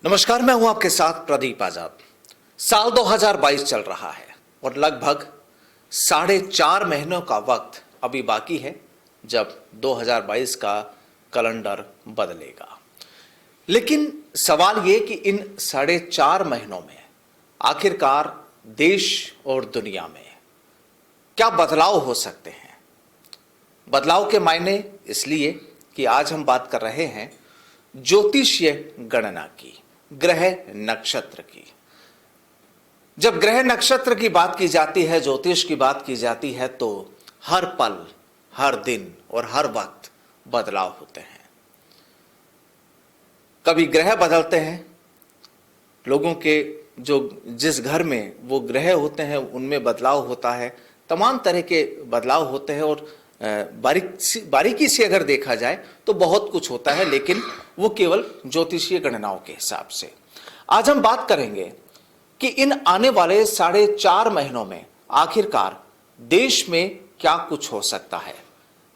नमस्कार, मैं हूं आपके साथ प्रदीप आजाद। साल 2022 चल रहा है और लगभग 4.5 महीनों का वक्त अभी बाकी है जब 2022 का कैलेंडर बदलेगा। लेकिन सवाल ये कि इन 4.5 महीनों में आखिरकार देश और दुनिया में क्या बदलाव हो सकते हैं। बदलाव के मायने इसलिए कि आज हम बात कर रहे हैं ज्योतिषीय गणना की, ग्रह नक्षत्र की। जब ग्रह नक्षत्र की बात की जाती है, ज्योतिष की बात की जाती है, तो हर पल, हर दिन और हर वक्त बदलाव होते हैं। कभी ग्रह बदलते हैं, लोगों के जिस घर में वो ग्रह होते हैं उनमें बदलाव होता है, तमाम तरह के बदलाव होते हैं और बारीकी से अगर देखा जाए तो बहुत कुछ होता है, लेकिन वो केवल ज्योतिषीय गणनाओं के हिसाब से। आज हम बात करेंगे कि इन आने वाले 4.5 महीनों में आखिरकार देश में क्या कुछ हो सकता है।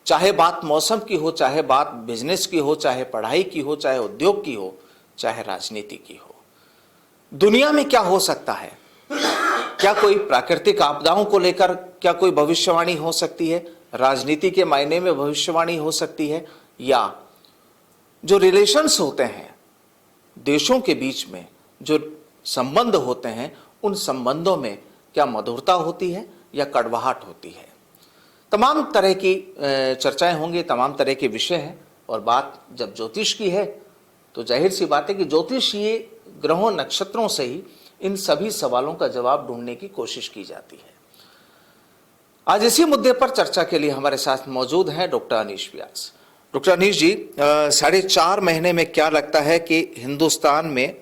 चाहे बात मौसम की हो, चाहे बात बिजनेस की हो, चाहे पढ़ाई की हो, चाहे उद्योग की हो, चाहे राजनीति की हो। दुनिया में क्या हो सकता है। क्या कोई प्राकृतिक आपदाओं को लेकर क्या कोई भविष्यवाणी हो सकती है, राजनीति के मायने में भविष्यवाणी हो सकती है, या जो रिलेशंस होते हैं देशों के बीच में, जो संबंध होते हैं, उन संबंधों में क्या मधुरता होती है या कड़वाहट होती है। तमाम तरह की चर्चाएं होंगी, तमाम तरह के विषय हैं। और बात जब ज्योतिष की है तो जाहिर सी बात है कि ज्योतिषीय ग्रहों नक्षत्रों से ही इन सभी सवालों का जवाब ढूंढने की कोशिश की जाती है। आज इसी मुद्दे पर चर्चा के लिए हमारे साथ मौजूद हैं डॉक्टर अनीश व्यास। डॉक्टर अनीश जी, 4.5 महीने में क्या लगता है कि हिंदुस्तान में,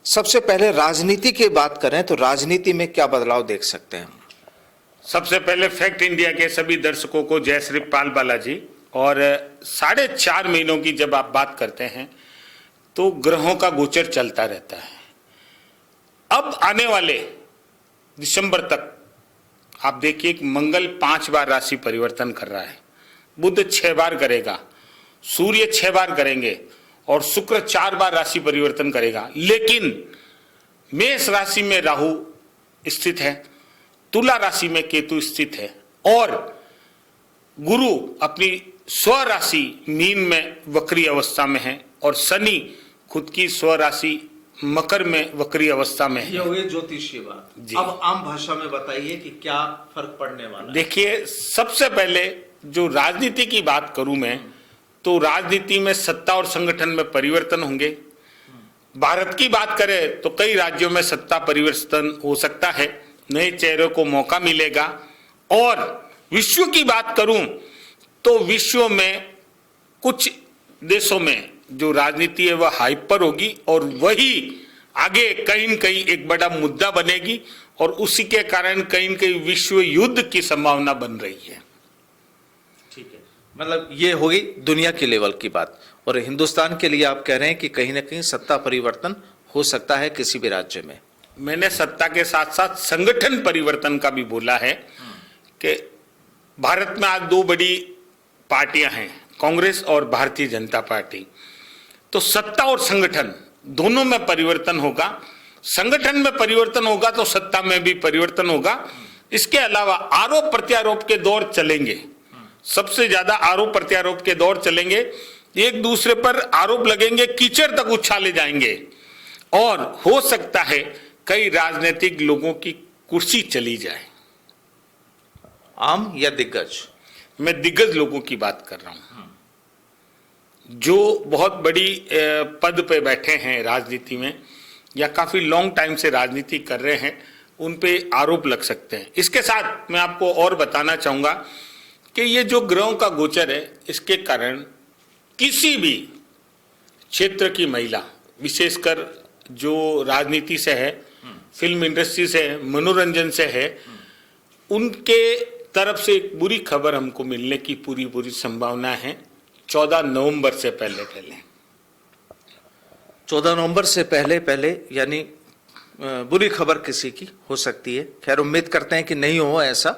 सबसे पहले राजनीति की बात करें तो राजनीति में क्या बदलाव देख सकते हैं। सबसे पहले फैक्ट इंडिया के सभी दर्शकों को जय श्री पाल बालाजी। और 4.5 महीनों की जब आप बात करते हैं तो ग्रहों का गोचर चलता रहता है। अब आने वाले दिसंबर तक आप देखिए कि मंगल 5 बार राशि परिवर्तन कर रहा है, बुध 6 बार करेगा, सूर्य 6 बार करेंगे और शुक्र 4 बार राशि परिवर्तन करेगा। लेकिन मेष राशि में राहु स्थित है, तुला राशि में केतु स्थित है और गुरु अपनी स्व राशि मीन में वक्री अवस्था में है और शनि खुद की स्व राशि मकर में वक्री अवस्था में है। ये हुई ज्योतिषीय बात। अब आम भाषा में बताइए कि क्या फर्क पड़ने वाला है। देखिए, सबसे पहले जो राजनीति की बात करूं मैं, तो राजनीति में सत्ता और संगठन में परिवर्तन होंगे। भारत की बात करें तो कई राज्यों में सत्ता परिवर्तन हो सकता है, नए चेहरों को मौका मिलेगा। और विश्व की बात करूं तो विश्व में कुछ देशों में जो राजनीति है वह हाइपर होगी और वही आगे कहीं न कहीं एक बड़ा मुद्दा बनेगी और उसी के कारण कहीं न कहीं विश्व युद्ध की संभावना बन रही है। ठीक है, मतलब ये होगी दुनिया के लेवल की बात। और हिंदुस्तान के लिए आप कह रहे हैं कि कहीं ना कहीं सत्ता परिवर्तन हो सकता है किसी भी राज्य में। मैंने सत्ता के साथ साथ संगठन परिवर्तन का भी बोला है कि भारत में आज 2 बड़ी पार्टियां हैं, कांग्रेस और भारतीय जनता पार्टी। तो सत्ता और संगठन दोनों में परिवर्तन होगा। संगठन में परिवर्तन होगा तो सत्ता में भी परिवर्तन होगा। इसके अलावा आरोप प्रत्यारोप के दौर चलेंगे, सबसे ज्यादा आरोप प्रत्यारोप के दौर चलेंगे। एक दूसरे पर आरोप लगेंगे, कीचड़ तक उछाले जाएंगे और हो सकता है कई राजनीतिक लोगों की कुर्सी चली जाए। आम या दिग्गज? मैं दिग्गज लोगों की बात कर रहा हूं जो बहुत बड़ी पद पे बैठे हैं राजनीति में या काफी लॉन्ग टाइम से राजनीति कर रहे हैं, उन पे आरोप लग सकते हैं। इसके साथ मैं आपको और बताना चाहूंगा कि ये जो ग्रहों का गोचर है, इसके कारण किसी भी क्षेत्र की महिला, विशेषकर जो राजनीति से है, फिल्म इंडस्ट्री से है, मनोरंजन से है, उनके तरफ से एक बुरी खबर हमको मिलने की पूरी संभावना है 14 नवंबर से पहले 14 नवंबर से पहले यानी बुरी खबर किसी की हो सकती है। खैर, उम्मीद करते हैं कि नहीं हो ऐसा।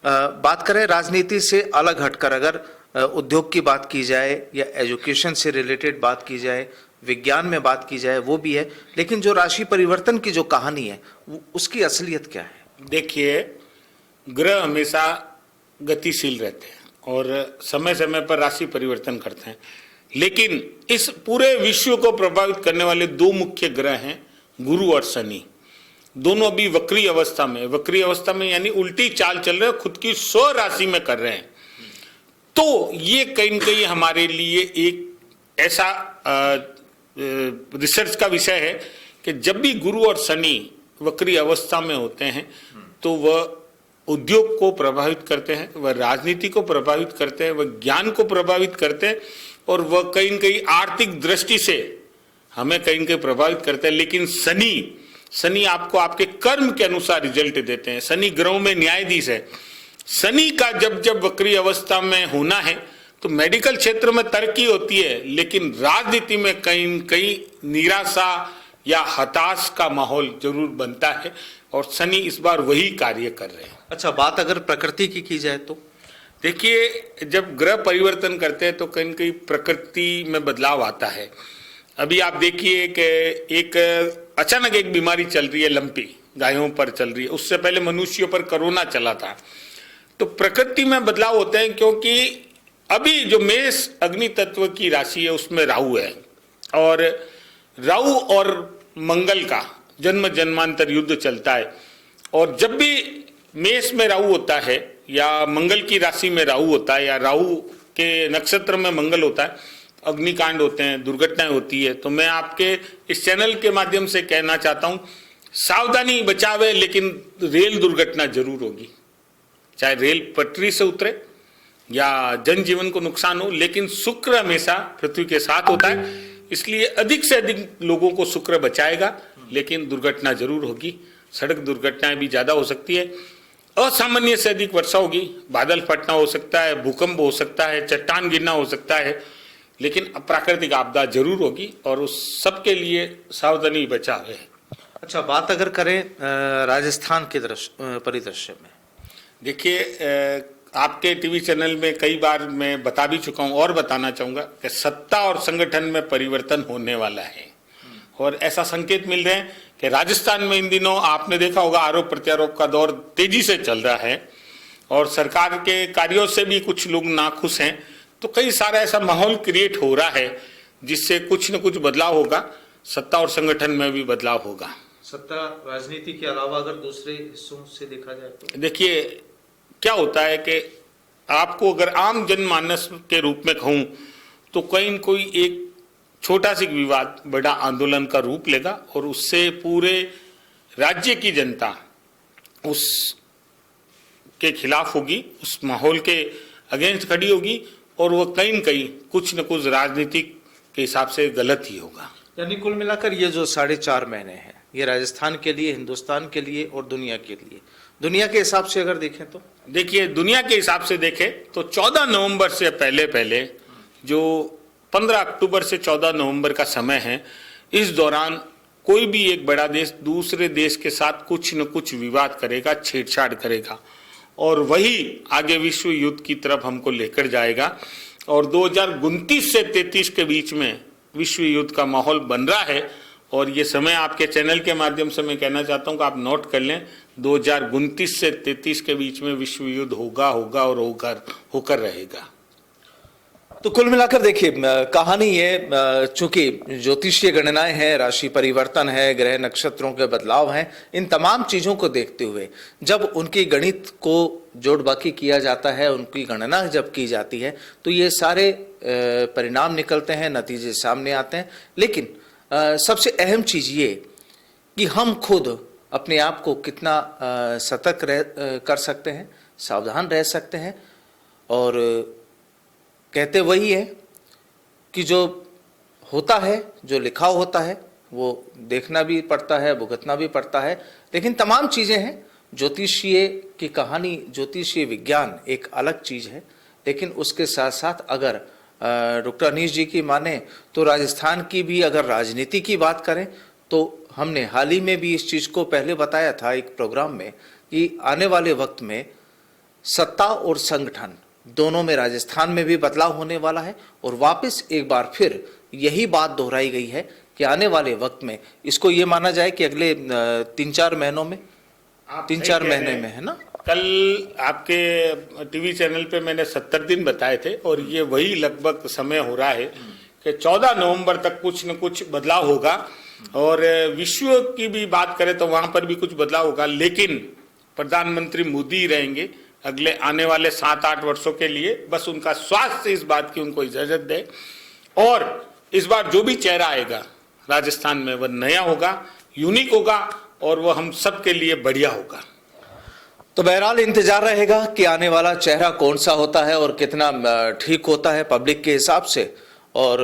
बात करें राजनीति से अलग हटकर, अगर उद्योग की बात की जाए या एजुकेशन से रिलेटेड बात की जाए विज्ञान में बात की जाए वो भी है, लेकिन जो राशि परिवर्तन की जो कहानी है उसकी असलियत क्या है? देखिए, ग्रह हमेशा गतिशील रहते हैं और समय समय पर राशि परिवर्तन करते हैं, लेकिन इस पूरे विश्व को प्रभावित करने वाले दो मुख्य ग्रह हैं, गुरु और शनि। दोनों अभी वक्री अवस्था में यानी उल्टी चाल चल रहे हैं, खुद की स्व राशि में कर रहे हैं। तो ये कहीं न कहीं हमारे लिए एक ऐसा रिसर्च का विषय है कि जब भी गुरु और शनि वक्री अवस्था में होते हैं तो वह उद्योग को प्रभावित करते हैं, वह राजनीति को प्रभावित करते हैं, वह ज्ञान को प्रभावित करते हैं और वह कहीं न कहीं आर्थिक दृष्टि से हमें कहीं न कहीं प्रभावित करते हैं। लेकिन शनि आपको आपके कर्म के अनुसार रिजल्ट देते हैं। शनि ग्रहों में न्यायाधीश है। शनि का जब वक्री अवस्था में होना है तो मेडिकल क्षेत्र में तरक्की होती है, लेकिन राजनीति में कहीं कहीं निराशा या हताश का माहौल जरूर बनता है और शनि इस बार वही कार्य कर रहे हैं। अच्छा, बात अगर प्रकृति की जाए तो देखिए, जब ग्रह परिवर्तन करते हैं तो कहीं न कहीं प्रकृति में बदलाव आता है। अभी आप देखिए कि एक अचानक एक बीमारी चल रही है, लंपी, गायों पर चल रही है। उससे पहले मनुष्यों पर कोरोना चला था। तो प्रकृति में बदलाव होते हैं क्योंकि अभी जो मेष अग्नि तत्व की राशि है उसमें राहु है और राहु और मंगल का जन्म जन्मांतर युद्ध चलता है। और जब भी मेष में राहु होता है या मंगल की राशि में राहु होता है या राहु के नक्षत्र में मंगल होता है, अग्निकांड होते हैं, दुर्घटनाएं होती है। तो मैं आपके इस चैनल के माध्यम से कहना चाहता हूं, सावधानी बचावे, लेकिन रेल दुर्घटना जरूर होगी। चाहे रेल पटरी से उतरे या जनजीवन को नुकसान हो, लेकिन शुक्र हमेशा पृथ्वी के साथ होता है, इसलिए अधिक से अधिक लोगों को शुक्र बचाएगा, लेकिन दुर्घटना जरूर होगी। सड़क दुर्घटनाएं भी ज्यादा हो सकती है, असामान्य से अधिक वर्षा होगी, बादल फटना हो सकता है, भूकंप हो सकता है, चट्टान गिरना हो सकता है, लेकिन प्राकृतिक आपदा जरूर होगी और उस सब के लिए सावधानी बचाव है। अच्छा, बात अगर करें राजस्थान के परिदृश्य में, देखिए आपके टीवी चैनल में कई बार मैं बता भी चुका हूं और बताना चाहूंगा कि सत्ता और संगठन में परिवर्तन होने वाला है और ऐसा संकेत मिल रहे हैं कि राजस्थान में इन दिनों आपने देखा होगा आरोप प्रत्यारोप का दौर तेजी से चल रहा है और सरकार के कार्यों से भी कुछ लोग नाखुश हैं। तो कई सारा ऐसा माहौल क्रिएट हो रहा है जिससे कुछ न कुछ बदलाव होगा, सत्ता और संगठन में भी बदलाव होगा। सत्ता राजनीति के अलावा अगर दूसरे हिस्सों से देखा जाए तो देखिए क्या होता है कि आपको अगर आम जनमानस के रूप में कहूं तो कहीं न कोई एक छोटा सा विवाद बड़ा आंदोलन का रूप लेगा और उससे पूरे राज्य की जनता उस के खिलाफ होगी, उस माहौल के अगेंस्ट खड़ी होगी और वो कहीं न कहीं कुछ न कुछ राजनीतिक के हिसाब से गलत ही होगा। यानी कुल मिलाकर ये जो 4.5 महीने हैं ये राजस्थान के लिए, हिंदुस्तान के लिए और दुनिया के लिए, दुनिया के हिसाब से अगर देखें तो देखिए, दुनिया के हिसाब से देखें तो 14 नवंबर से पहले जो 15 अक्टूबर से 14 नवंबर का समय है, इस दौरान कोई भी एक बड़ा देश दूसरे देश के साथ कुछ न कुछ विवाद करेगा, छेड़छाड़ करेगा और वही आगे विश्व युद्ध की तरफ हमको लेकर जाएगा। और 2029 से 33 के बीच में विश्व युद्ध का माहौल बन रहा है और ये समय आपके चैनल के माध्यम से मैं कहना चाहता हूं कि आप नोट कर लें, 2029 से 33 के बीच में विश्व युद्ध होगा और होकर रहेगा। तो कुल मिलाकर देखिए कहानी ये, चूंकि ज्योतिषीय गणनाएं हैं, राशि परिवर्तन है, ग्रह नक्षत्रों के बदलाव हैं, इन तमाम चीजों को देखते हुए जब उनकी गणित को जोड़ बाकी किया जाता है, उनकी गणना जब की जाती है तो ये सारे परिणाम निकलते हैं, नतीजे सामने आते हैं। लेकिन सबसे अहम चीज ये कि हम खुद अपने आप को कितना सतर्क कर सकते हैं, सावधान रह सकते हैं। और कहते वही है कि जो होता है, जो लिखा होता है वो देखना भी पड़ता है, भुगतना भी पड़ता है। लेकिन तमाम चीज़ें हैं, ज्योतिषीय की कहानी, ज्योतिषीय विज्ञान एक अलग चीज़ है। लेकिन उसके साथ साथ अगर डॉक्टर अनीश जी की माने तो राजस्थान की भी अगर राजनीति की बात करें तो हमने हाल ही में भी इस चीज़ को पहले बताया था एक प्रोग्राम में कि आने वाले वक्त में सत्ता और संगठन दोनों में राजस्थान में भी बदलाव होने वाला है और वापस एक बार फिर यही बात दोहराई गई है कि आने वाले वक्त में इसको ये माना जाए कि अगले 3-4 महीनों में, 3-4 महीने में, है ना? कल आपके टीवी चैनल पे मैंने 70 दिन बताए थे और ये वही लगभग समय हो रहा है कि 14 नवंबर तक कुछ न कुछ बदलाव होगा। और विश्व की भी बात करें तो वहां पर भी कुछ बदलाव होगा, लेकिन प्रधानमंत्री मोदी रहेंगे अगले आने वाले 7-8 वर्षों के लिए। बस उनका स्वास्थ्य इस बात की उनको इजाजत दे, और इस बार जो भी चेहरा आएगा राजस्थान में वह नया होगा, यूनिक होगा, और वह हम सब के लिए बढ़िया होगा। तो बहरहाल इंतजार रहेगा कि आने वाला चेहरा कौन सा होता है और कितना ठीक होता है पब्लिक के हिसाब से, और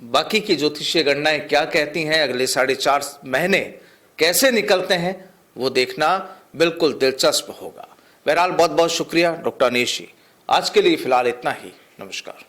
बाकी की ज्योतिषीय गणनाएं क्या कहती हैं, अगले 4.5 महीने कैसे निकलते हैं, वो देखना बिल्कुल दिलचस्प होगा। बहरहाल बहुत बहुत शुक्रिया डॉक्टर अनीश जी। आज के लिए फिलहाल इतना ही। नमस्कार।